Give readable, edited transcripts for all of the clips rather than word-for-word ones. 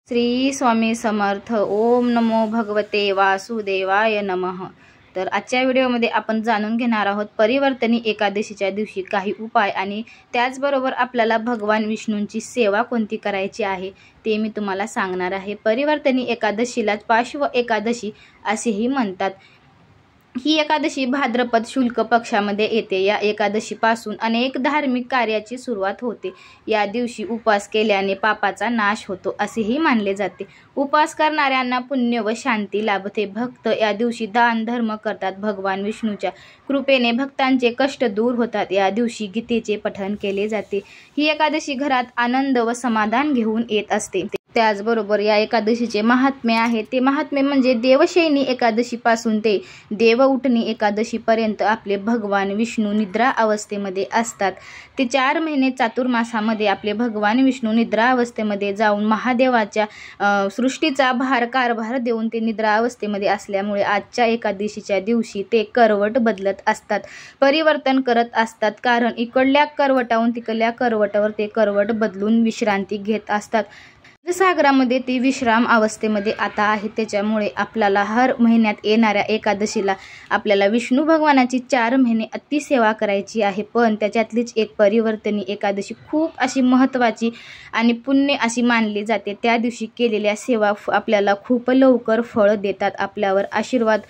श्री स्वामी समर्थ. ओम नमो भगवते वासुदेवाय नमः. तर आजच्या व्हिडिओमध्ये आपण जाणून घेणार आहोत परिवर्तनी एकादशीच्या दिवशी काही उपाय आणि त्याचबरोबर आपल्याला भगवान विष्णूंची सेवा कोणती करायची आहे ते मी तुम्हाला सांगणार आहे. परिवर्तनी एकादशीला पार्श्व एकादशी असेही म्हणतात. ही एकादशी भाद्रपद शुक्ल पक्षामध्ये येते. या एकादशीपासून अनेक धार्मिक कार्याची सुरुवात होते. या दिवशी उपवास केल्याने पापाचा नाश होतो असेही मानले जाते. उपवास करणाऱ्यांना पुण्य व शांती लाभते. भक्त या दिवशी दान धर्म करतात. भगवान विष्णूच्या कृपेने भक्तांचे कष्ट दूर होतात. या दिवशी गीतेचे पठण केले जाते. ही एकादशी घरात आनंद व समाधान घेऊन येत असते. त्याचबरोबर या एकादशीचे महात्म्य आहे. ते महात्म्य म्हणजे देवशयनी एकादशीपासून ते देव उठणी एकादशीपर्यंत आपले भगवान विष्णू निद्रा अवस्थेमध्ये असतात. ते 4 महिने चातुर्मासामध्ये आपले भगवान विष्णू निद्रा अवस्थेमध्ये जाऊन महादेवाच्या सृष्टीचा कारभार देऊन ते निद्रा अवस्थेमध्ये असल्यामुळे आजच्या एकादशीच्या दिवशी ते करवट बदलत असतात, परिवर्तन करत असतात. कारण इकडल्या करवटाहून तिकडल्या करवटावर ते करवट बदलून विश्रांती घेत असतात. सागरामध्ये ती विश्राम अवस्थेमध्ये आता आहे. त्याच्यामुळे आपल्याला हर महिन्यात येणाऱ्या एकादशीला आपल्याला विष्णू भगवानाची 4 महिने अतिसेवा करायची आहे. पण त्याच्यातलीच एक परिवर्तनी एकादशी खूप अशी महत्त्वाची आणि पुण्य अशी मानली जाते. त्या दिवशी केलेल्या सेवा आपल्याला खूप लवकर फळ देतात. आपल्यावर आशीर्वाद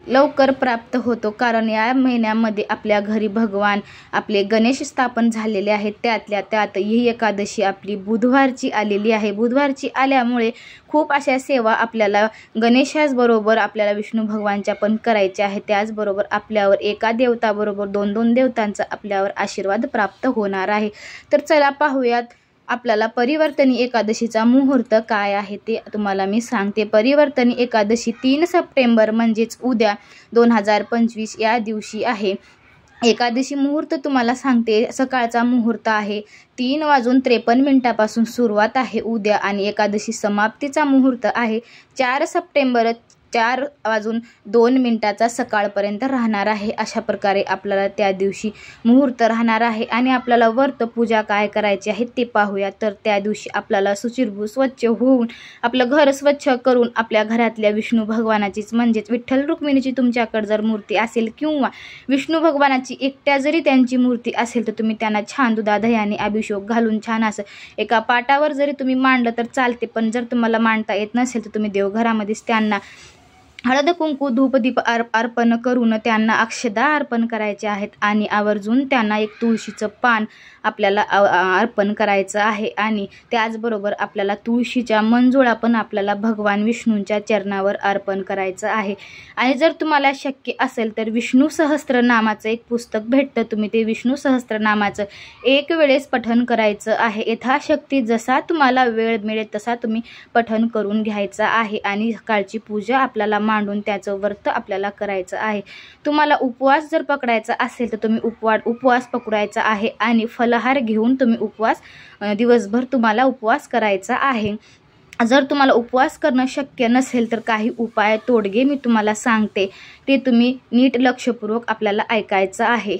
लवकर प्राप्त होतो. कारण या महिन्यामध्ये आपल्या घरी भगवान आपले गणेश स्थापन झालेले आहेत. त्यातल्या त्यात ही एकादशी आपली बुधवारची आलेली आहे. बुधवारची आल्यामुळे खूप अशा सेवा आपल्याला गणेशाबरोबर आपल्याला विष्णू भगवानच्या पण करायच्या आहेत. त्याचबरोबर आपल्यावर एका देवताबरोबर 2-2 देवतांचा आपल्यावर आशीर्वाद प्राप्त होणार आहे. तर चला पाहूयात आपल्याला परिवर्तनी एकादशीचा मुहूर्त काय आहे ते तुम्हाला मी सांगते. परिवर्तनी एकादशी 3 सप्टेंबर म्हणजेच उद्या 2025 या दिवशी आहे. एकादशी मुहूर्त तुम्हाला सांगते. सकाळचा मुहूर्त आहे 3:53 सुरुवात आहे उद्या आणि एकादशी समाप्तीचा मुहूर्त आहे 4 सप्टेंबर 4:02 सकाळपर्यंत राहणार आहे. अशा प्रकारे आपल्याला त्या दिवशी मुहूर्त राहणार आहे. आणि आपल्याला व्रत पूजा काय करायची आहे ते पाहूया. तर त्या दिवशी आपल्याला शुचिर्भूत स्वच्छ होऊन आपलं घर स्वच्छ करून आपल्या घरातल्या विष्णू भगवानाचीच म्हणजेच विठ्ठल रुक्मिणीची तुमच्याकडे जर मूर्ती असेल किंवा विष्णू भगवानाची एकट्या जरी त्यांची मूर्ती असेल तर तुम्ही त्यांना छान दुधादह्याने अभिषेक घालून छान असं एका पाटावर जरी तुम्ही मांडलं तर चालते. पण जर तुम्हाला मांडता येत नसेल तर तुम्ही देवघरामध्येच त्यांना हळद कुंकू धूपदीप अर्पण करून त्यांना अक्षदा अर्पण करायचे आहेत. आणि आवर्जून त्यांना एक तुळशीचं पान आपल्याला अर्पण करायचं आहे. आणि त्याचबरोबर आपल्याला तुळशीच्या मंजुळा पण आपल्याला भगवान विष्णूंच्या चरणावर अर्पण करायचं आहे. आणि जर तुम्हाला शक्य असेल तर विष्णू सहस्त्रनामाचं एक पुस्तक भेटतं. तुम्ही ते विष्णू सहस्त्रनामाचं एक वेळेस पठण करायचं आहे. यथाशक्ती जसा तुम्हाला वेळ मिळेल तसा तुम्ही पठण करून घ्यायचं आहे. आणि सकाळची पूजा आपल्याला मांडून त्याचं व्रत आपल्याला करायचं आहे. तुम्हाला उपवास जर पकडायचा असेल तर तुम्ही उपवास पकडायचा आहे. आणि फलाहार घेऊन तुम्ही दिवसभर तुम्हाला उपवास करायचा आहे. जर तुम्हाला उपवास करणं शक्य नसेल तर काही उपाय तोडगे मी तुम्हाला सांगते. ते तुम्ही नीट लक्षपूर्वक आपल्याला ऐकायचं आहे.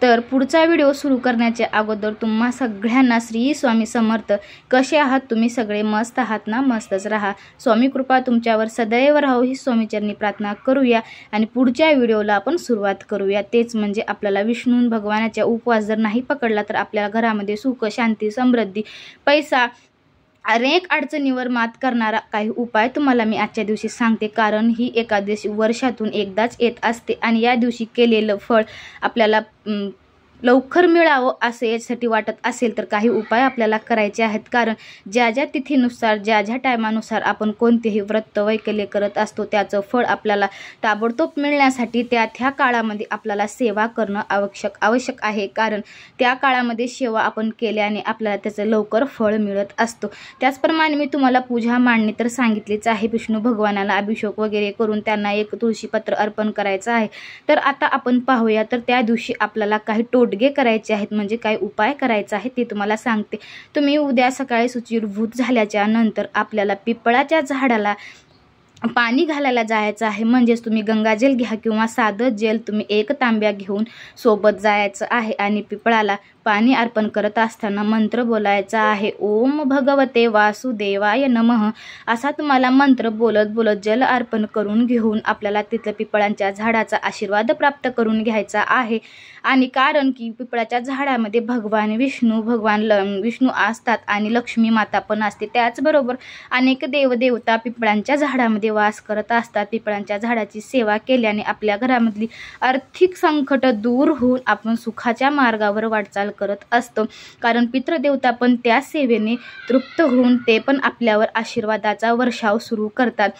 तर पुढचा व्हिडिओ सुरू करण्याच्या अगोदर तुम्हा सगळ्यांना श्री स्वामी समर्थ. कसे आहात तुम्ही सगळे? मस्त आहात ना? मस्तच राहा. स्वामी कृपा तुमच्यावर सदैव राहो ही स्वामीचरणी प्रार्थना करूया. आणि पुढच्या व्हिडिओला आपण सुरुवात करूया. तेच म्हणजे आपल्याला विष्णू भगवानाच्या उपवास जर नाही पकडला तर आपल्या घरामध्ये सुख शांती समृद्धी पैसा अनेक अडचणीवर मात करणारा काही उपाय तुम्हाला मी आजच्या दिवशी सांगते. कारण ही एकादशी वर्षातून एकदाच येत असते आणि या दिवशी केलेलं फळ आपल्याला लवकर मिळावं असं यासाठी वाटत असेल तर काही उपाय आपल्याला करायचे आहेत. कारण ज्या तिथीनुसार ज्या टायमानुसार आपण कोणतेही व्रत वैकल्य करत असतो त्याचं फळ आपल्याला ताबडतोब मिळण्यासाठी त्या काळामध्ये आपल्याला सेवा करणं आवश्यक आहे. कारण त्या काळामध्ये सेवा आपण केल्याने आपल्याला त्याचं लवकर फळ मिळत असतो. त्याचप्रमाणे मी तुम्हाला पूजा मांडणी तर सांगितलीच आहे. विष्णू भगवानाला अभिषेक वगैरे करून त्यांना एक तुळशीपत्र अर्पण करायचं आहे. तर आता आपण पाहूया. तर त्या दिवशी आपल्याला काही तोडगे करायचे आहेत म्हणजे काय उपाय करायचा आहे ते तुम्हाला सांगते. तुम्ही उद्या सकाळी शुचिर्भूत झाल्याच्या नंतर आपल्याला पिंपळाच्या झाडाला पाणी घालायला जायचं आहे, म्हणजेच तुम्ही गंगाजल घ्या किंवा साधं जल तुम्ही 1 तांब्या घेऊन सोबत जायचं आहे आणि पिपळाला पाणी अर्पण करत असताना मंत्र बोलायचा आहे, ओम भगवते वासुदेवाय नमः असा तुम्हाला मंत्र बोलत बोलत जल अर्पण करून घेऊन आपल्याला तिथं पिपळांच्या झाडाचा आशीर्वाद प्राप्त करून घ्यायचा आहे। आणि कारण की पिपळाच्या झाडामध्ये भगवान विष्णू असतात आणि लक्ष्मी माता पण असते, त्याचबरोबर अनेक देवदेवता पिपळांच्या झाडामध्ये वास करत असतात। पिपळांच्या झाडाची सेवा केल्याने आपल्या घरामधली आर्थिक संकट दूर होऊन आपण सुखाच्या मार्गावर वाटचाल करत असतो, कारण पितृदेवता पण त्या सेवेने तृप्त होऊन ते पण आपल्यावर आशीर्वादाचा वर्षाव सुरू करतात।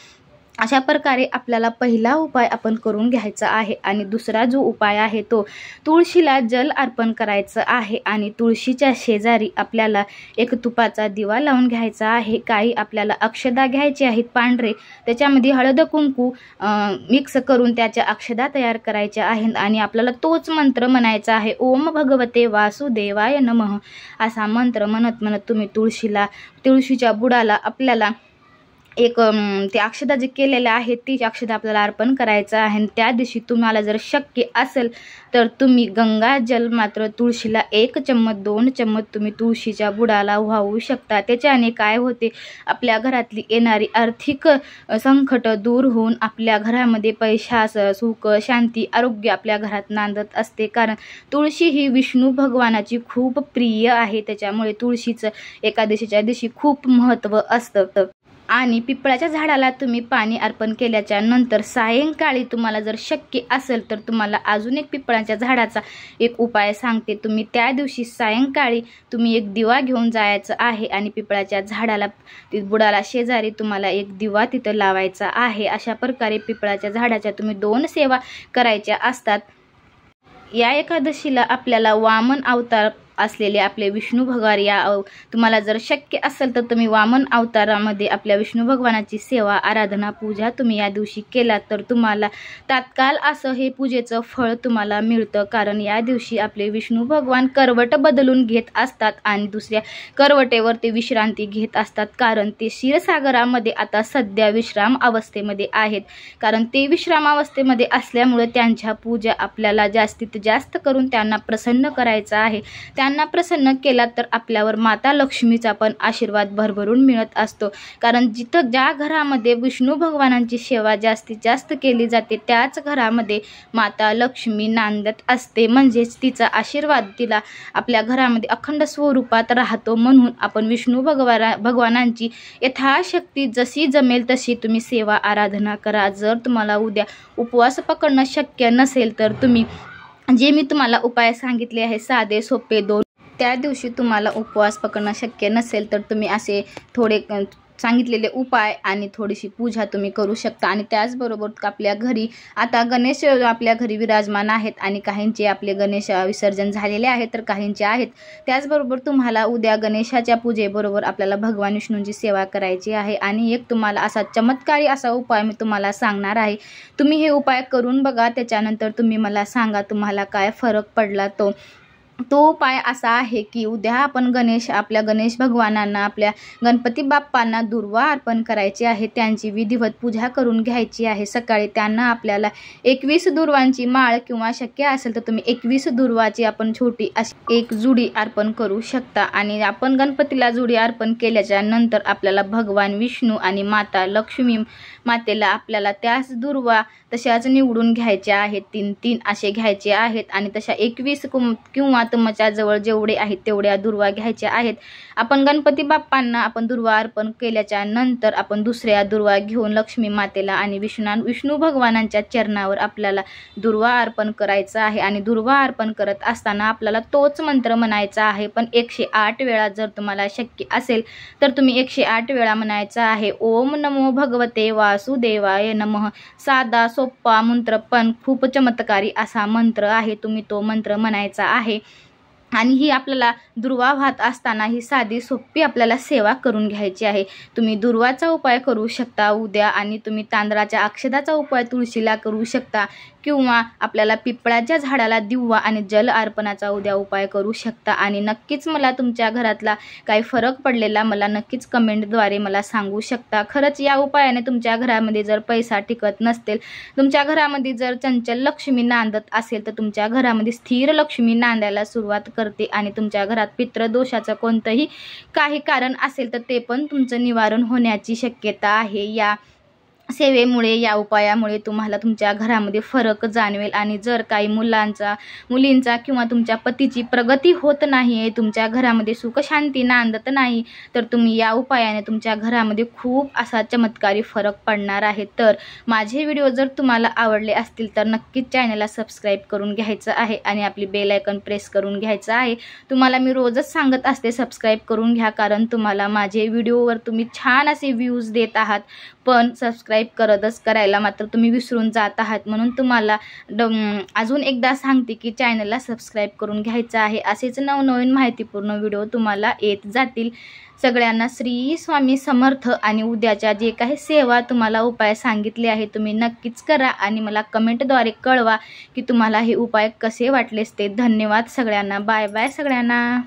अशा प्रकारे आपल्याला पहिला उपाय आपण करून घ्यायचा आहे। आणि दुसरा जो उपाय आहे तो तुळशीला जल अर्पण करायचं आहे आणि तुळशीच्या शेजारी आपल्याला एक तुपाचा दिवा लावून घ्यायचा आहे। काही आपल्याला अक्षदा घ्यायचे आहेत पांढरे, त्याच्यामध्ये हळद कुंकू मिक्स करून त्याच्या अक्षदा तयार करायच्या आहेत आणि आपल्याला तोच मंत्र म्हणायचा आहे, ओम भगवते वासुदेवाय नमः असा मंत्र म्हणत म्हणत तुम्ही तुळशीच्या बुडाला आपल्याला एक ते अक्षदा जे केलेले आहेत ती अक्षदा आपल्याला अर्पण करायचं आहे। त्या दिवशी तुम्हाला जर शक्य असेल तर तुम्ही गंगाजल मात्र तुळशीला 1 चम्मच 2 चम्मच तुम्ही तुळशीच्या बुडाला वाहू शकता। त्याच्याने काय होते, आपल्या घरातली येणारी आर्थिक संकट दूर होऊन आपल्या घरामध्ये पैसा सुख शांती आरोग्य आपल्या घरात नांदत असते, कारण तुळशी ही विष्णू भगवानाची खूप प्रिय आहे, त्याच्यामुळे तुळशीचं एकादशीच्या दिवशी खूप महत्त्व असतं। आणि पिपळाच्या झाडाला तुम्ही पाणी अर्पण केल्याच्या नंतर सायंकाळी तुम्हाला जर शक्य असेल तर तुम्हाला अजून एक पिपळाच्या झाडाचा एक उपाय सांगते। तुम्ही त्या दिवशी सायंकाळी तुम्ही एक दिवा घेऊन जायचं आहे आणि पिपळाच्या झाडाला बुडाला शेजारी तुम्हाला एक दिवा तिथं लावायचा आहे। अशा प्रकारे पिपळाच्या झाडाच्या तुम्ही 2 सेवा करायच्या असतात। या एकादशीला आपल्याला वामन अवतार असलेले आपले विष्णू भगवान तुम्हाला जर शक्य असेल तर तुम्ही वामन अवतारामध्ये आपल्या विष्णू भगवानाची सेवा आराधना पूजा तुम्ही या दिवशी केला तर तुम्हाला तात्काळ असं हे पूजेचं फळ तुम्हाला मिळतं, कारण या दिवशी आपले विष्णू भगवान करवट बदलून घेत असतात आणि दुसऱ्या करवटेवर ते विश्रांती घेत असतात, कारण ते क्षीरसागरामध्ये आता सध्या विश्राम अवस्थेमध्ये आहेत। कारण ते विश्राम अवस्थेमध्ये असल्यामुळे त्यांच्या पूजा आपल्याला जास्तीत जास्त करून त्यांना प्रसन्न करायचा आहे। त्यांना प्रसन्न केला तर आपल्यावर माता लक्ष्मीचा पण आशीर्वाद भरभरून मिळत असतो, कारण जिथं ज्या घरामध्ये विष्णू भगवानांची सेवा जास्तीत जास्त केली जाते त्याच घरामध्ये माता लक्ष्मी नांदत असते, म्हणजेच तिचा आशीर्वाद तिला आपल्या घरामध्ये अखंड स्वरूपात राहतो। म्हणून आपण विष्णू भगवानांची यथाशक्ती जशी जमेल तशी तुम्ही सेवा आराधना करा। जर तुम्हाला उद्या उपवास पकडणं शक्य नसेल तर तुम्ही जे मी तुम्हाला उपाय सांगितले आहे साधे सोपे 2, त्या दिवशी तुम्हाला उपवास पकडणं शक्य नसेल तर तुम्ही असे थोडे सांगितलेले उपाय आणि थोडीशी पूजा तुम्ही करू शकता। आणि त्याचबरोबर आपल्या घरी आता गणेश आपल्या घरी विराजमान आहेत आणि काहींचे आपले गणेश विसर्जन झालेले आहेत तर काहींचे आहेत। त्याचबरोबर तुम्हाला उद्या गणेशाच्या पूजेबरोबर आपल्याला भगवान विष्णूंची सेवा करायची आहे आणि एक तुम्हाला असा चमत्कारी असा उपाय मी तुम्हाला सांगणार आहे। तुम्ही हे उपाय करून बघा, त्याच्यानंतर तुम्ही मला सांगा तुम्हाला काय फरक पडला। तो उपाय असा आहे की उद्या आपण आपल्या गणेश भगवानांना आपल्या गणपती बाप्पांना दुर्वा अर्पण करायची आहे, त्यांची विधिवत पूजा करून घ्यायची आहे। सकाळी त्यांना आपल्याला 21 दुर्वांची माळ किंवा शक्य असेल तर तुम्ही 21 दुर्वाची आपण छोटी अशी एक जुडी अर्पण करू शकता। आणि आपण गणपतीला जुडी अर्पण केल्याच्या नंतर आपल्याला भगवान विष्णू आणि माता लक्ष्मी मातेला आपल्याला त्याच दुर्वा तशाच निवडून घ्यायच्या आहेत, 3-3 असे घ्यायचे आहेत आणि तशा 21 किंवा तुमच्या जवळ जेवढे आहेत तेवढ्या दुर्वा घ्यायच्या आहेत। आपण गणपती बाप्पांना आपण दुर्वा अर्पण केल्याच्या नंतर आपण दुसऱ्या दुर्वा घेऊन लक्ष्मी मातेला आणि विष्णू भगवानांच्या चरणावर आपल्याला दुर्वा अर्पण करायचा आहे। आणि दुर्वा अर्पण करत असताना आपल्याला तोच मंत्र म्हणायचा आहे, पण 108 वेळा जर तुम्हाला शक्य असेल तर तुम्ही 108 वेळा म्हणायचा आहे, ओम नमो भगवते वासुदेवाय नमः। साधा सोपा मंत्र पण खूप चमत्कारी असा मंत्र आहे, तुम्ही तो मंत्र म्हणायचा आहे। आणि ही आपल्याला दुर्वा वाहत असताना ही साधी सोपी आपल्याला सेवा करून घ्यायची आहे। तुम्ही दुर्वाचा उपाय करू शकता उद्या, आणि तुम्ही तांदळाच्या अक्षदाचा उपाय तुळशीला करू शकता, किंवा आपल्याला पिंपळाच्या झाडाला दिवा आणि जल अर्पणाचा उद्या उपाय करू शकता। आणि नक्कीच मला तुमच्या घरातला काही फरक पडलेला मला नक्कीच कमेंटद्वारे मला सांगू शकता। खरंच या उपायाने तुमच्या घरामध्ये जर पैसा टिकत नसतील, तुमच्या घरामध्ये जर चंचल लक्ष्मी नांदत असेल, तर तुमच्या घरामध्ये स्थिर लक्ष्मी नांदायला सुरुवात करते, आणि तुमच्या घरात पितृदोषाचं कोणतंही काही कारण असेल तर ते पण तुमचं निवारण होण्याची शक्यता आहे। या सेवेमुळे, या उपायामुळे तुम्हाला तुमच्या घरामध्ये फरक जाणवेल। आणि जर काही मुलींचा किंवा तुमच्या पतीची प्रगती होत नाही आहे, तुमच्या घरामध्ये सुखशांती नांदत नाही, तर तुम्ही या उपायाने तुमच्या घरामध्ये खूप असा चमत्कारी फरक पडणार आहे। तर माझे व्हिडिओ जर तुम्हाला आवडले असतील तर नक्कीच चॅनलला सबस्क्राईब करून घ्यायचं आहे, आणि आपली बेल आयकॉन प्रेस करून घ्यायचं आहे। तुम्हाला मी रोजच सांगत असते सबस्क्राईब करून घ्या, कारण तुम्हाला माझे व्हिडिओवर तुम्ही छान असे व्ह्यूज देत आहात, पण सबस्क्राईब करायला मात्र तुम्ही विसरून जात आहात। म्हणून तुम्हाला अजून एकदा सांगते की चॅनलला सबस्क्राईब करून घ्यायचं आहे। असेच नवनवीन माहितीपूर्ण व्हिडिओ तुम्हाला येत जातील। सगळ्यांना श्री स्वामी समर्थ। आणि उद्याच्या जे काही सेवा तुम्हाला उपाय सांगितले आहे तुम्ही नक्कीच करा, आणि मला कमेंटद्वारे कळवा की तुम्हाला हे उपाय कसे वाटलेस ते। धन्यवाद सगळ्यांना, बाय बाय सगळ्यांना।